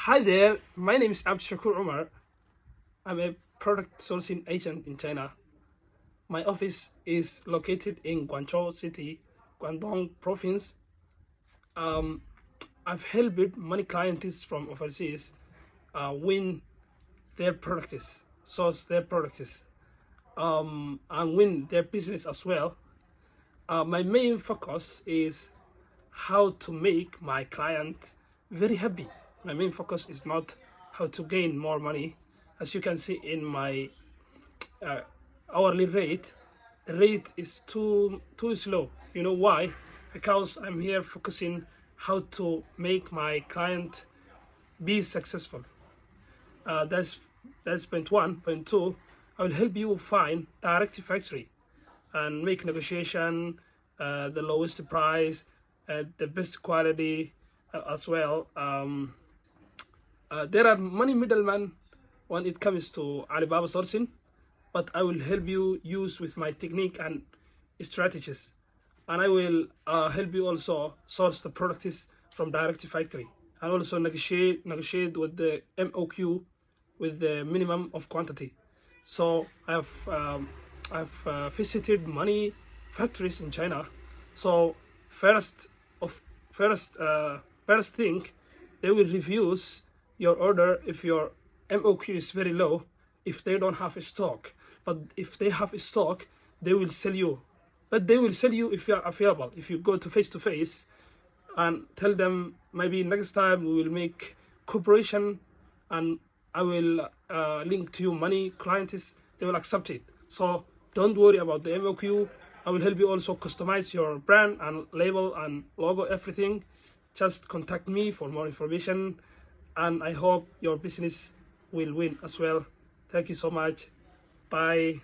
Hi there, my name is Shakur Umar. I'm a product sourcing agent in China. My office is located in Guangzhou City, Guangdong Province. Um, I've helped many clients from overseas win their products, source their products, and win their business as well. My main focus is how to make my client very happy. My main focus is not how to gain more money. As you can see in my uh, hourly rate, the rate is too slow. You know why? Because I'm here focusing how to make my client be successful. That's point one. Point two, I will help you find direct factory and make negotiation, the lowest price, the best quality as well. There are many middlemen when it comes to Alibaba sourcing, but I will help you use with my technique and strategies, and I will help you also source the products from direct factory and also negotiate with the MOQ with the minimum of quantity. So I've visited many factories in China. So first of first thing, they will review your order if your MOQ is very low, if they don't have a stock. But if they have a stock, they will sell you. But they will sell you if you are available. If you go to face and tell them maybe next time we will make cooperation and I will link to you money, clients, they will accept it. So don't worry about the MOQ. I will help you also customize your brand and label and logo, everything. Just contact me for more information, and I hope your business will win as well. Thank you so much. Bye.